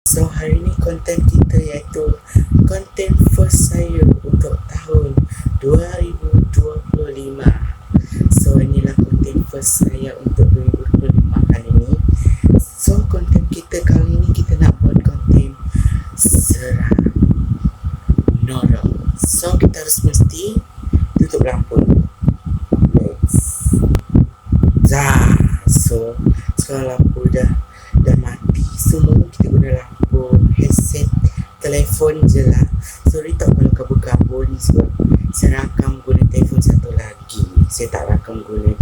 So hari ni konten kita iaitu konten first saya untuk tahun 2025. So inilah konten first saya untuk 2025 kali ni. So konten kita kali ni kita nak buat konten seram, normal. So kita harus mesti tutup lampu. So sekarang lampu dah mati semua, kita guna lampu headset telefon je lah. Sorry tak kalau kabur-kabur ni sebab saya rakam guna telefon satu lagi. Saya tak rakam guna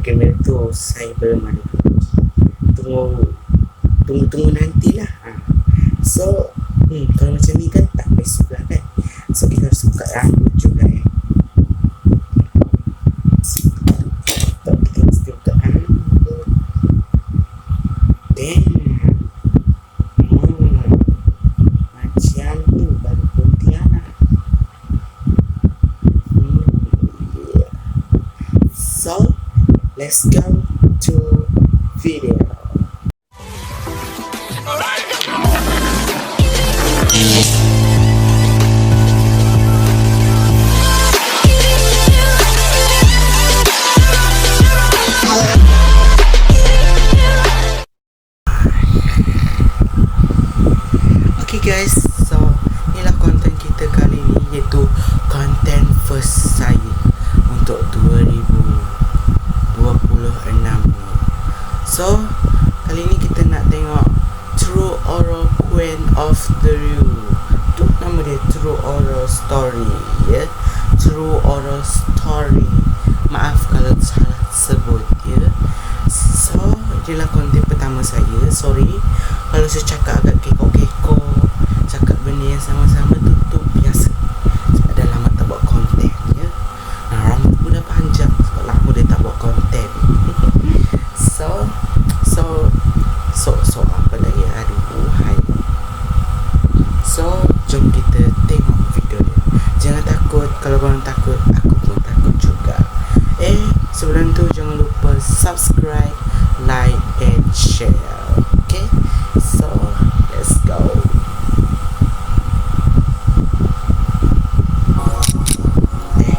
kamera tu, saya belum ada. Tunggu nantilah. So kalau macam ni kan tak best juga kan. So kita harus buka lampu juga macam tu baru Pontianak. So let's go to video. Guys, so inilah konten kita kali ni, iaitu konten first saya untuk 2026 ni. So kali ni kita nak tengok True Horror Queen of the Rue. Tu nama dia, True Horror Story, ya. True Horror Story. Maaf kalau salah sebut, ya. So inilah konten pertama saya. Sorry kalau saya cakap agak kekok-kekok, cakap benda yang sama-sama tu biasa. Sebab dah lama tak buat konten, ya. Rambut pun dah panjang sebab lama dia tak buat konten. So apa lagi? Aduh, hai. So jom kita tengok video dia. Jangan takut, kalau korang takut, aku pun takut juga. Sebelum tu jangan lupa subscribe, like and share. Okay, so let's go.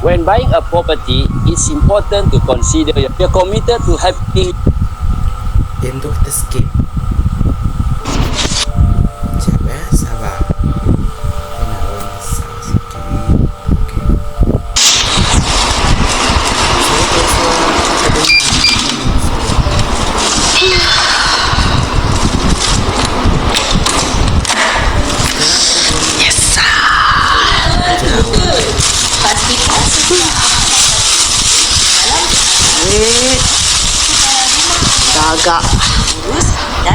When buying a property, it's important to consider you're committed to having. Dan tu kita skip. Sekejap sabar. Kena masak sikit. Okay. Yes. Agak lurus dan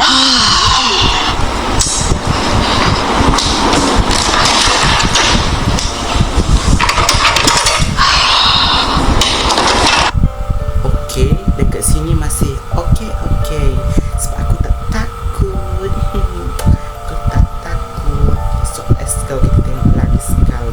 okey, dekat sini masih okey. Sebab aku tak takut. So let's go, kita tengok lagi sekali.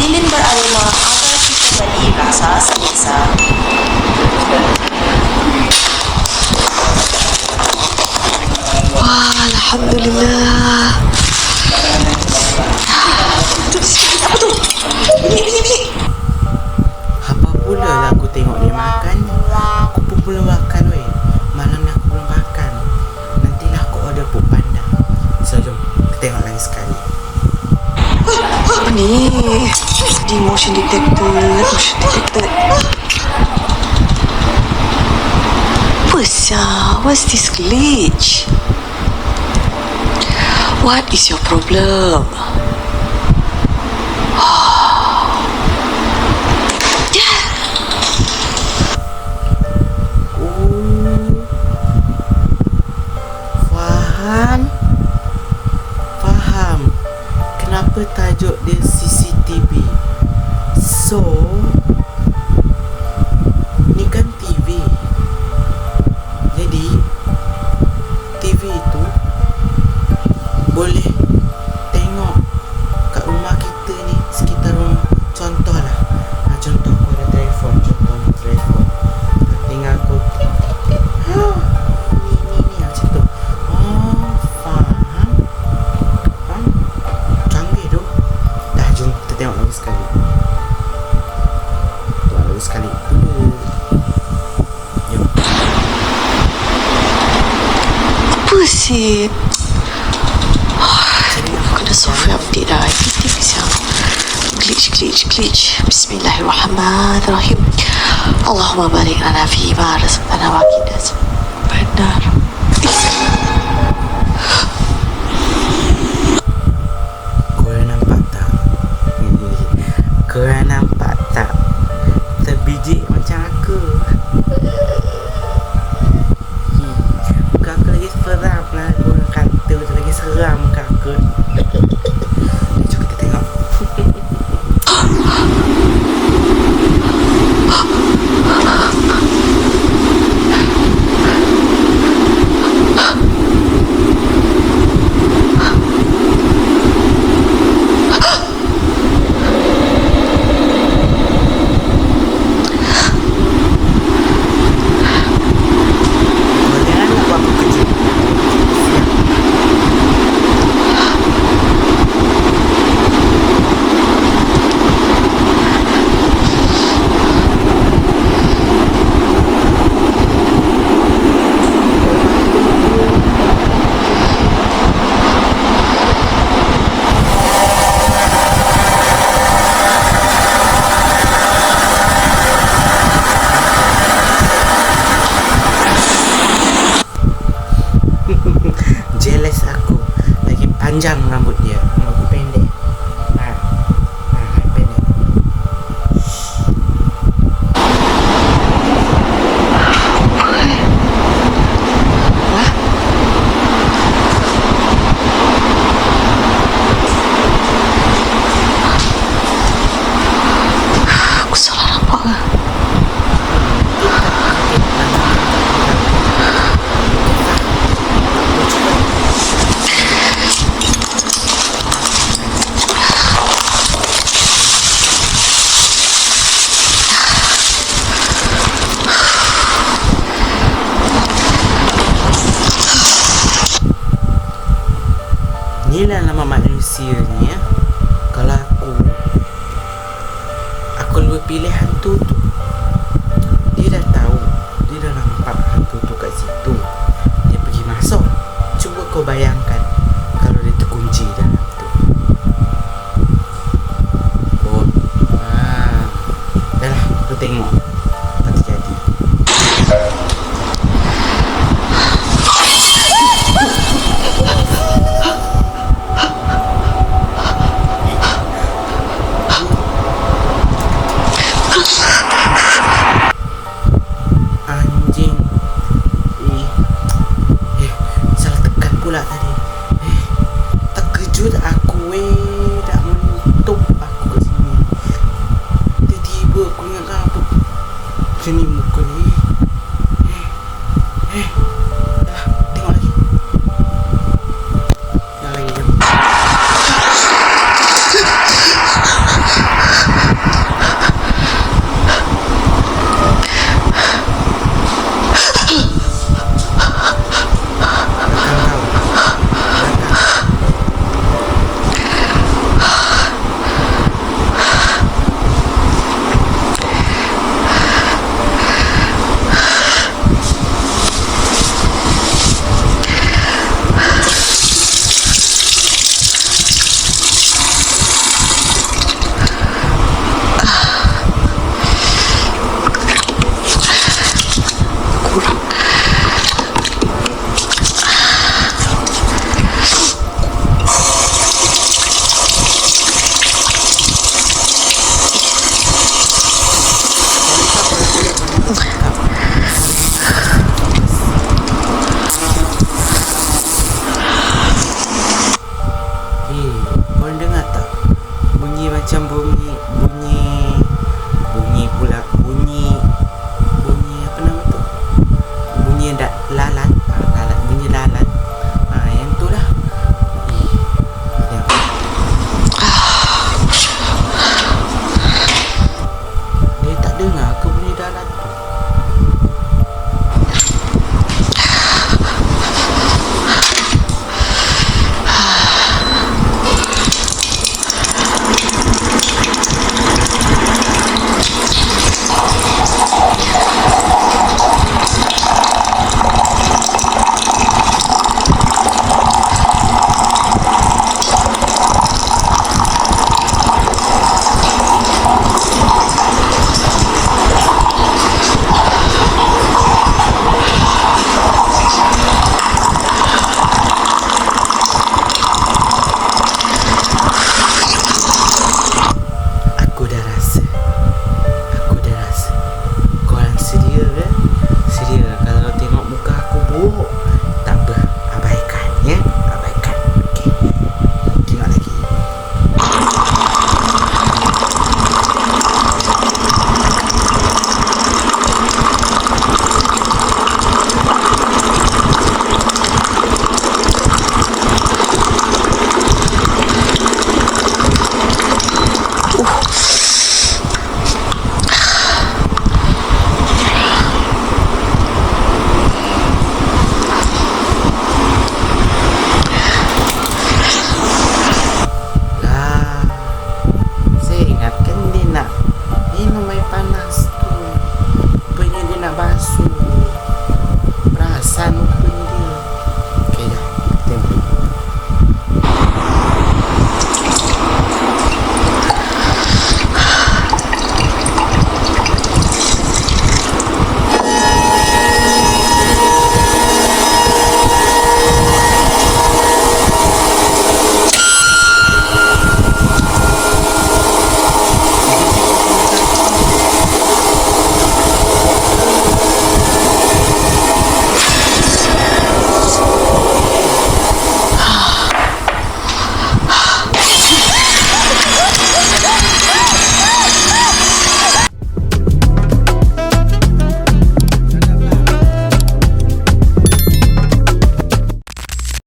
lilin beraroma agar kita beri rasa selesa. Wah, alhamdulillah. Apa tu? Bunyi. Apa pula lah aku tengok dia makan. Aku pun belum makan weh. Malam ni aku belum makan. Nantilah aku order puk panda. So jom kita tengok lagi sekali. Apa ni? Di motion detected. Apa sah? What's this glitch? What is your problem? it? Kena software update dah. Everything siang. Glitch. Bismillahirrahmanirrahim. Allahumma barik lana fi ma razaqtana wa qina benar. Korang nampak tak? Terbijik macam aku. Muka aku lagi seram lah. Korang kata tu lagi seram muka aku. Jom kita tengok. Jealous aku. Lagi panjang rambut dia. Rambut aku pendek. Pendek. Aku salah nampak ke? Inilah nama manusia ni ya. Kalau aku lebih pilih hantu tu. Dia dah tahu, dia dah nampak hantu tu kat situ. Dia pergi masuk. Cuba kau bayangkan kalau dia terkunci dalam tu. Dah lah, kau tengok apa terjadi. Anjing. Salah tekan pula tadi. Terkejut aku dah mentup aku kat sini. Tiba-tiba aku ingatkan apa. Sini muka ni.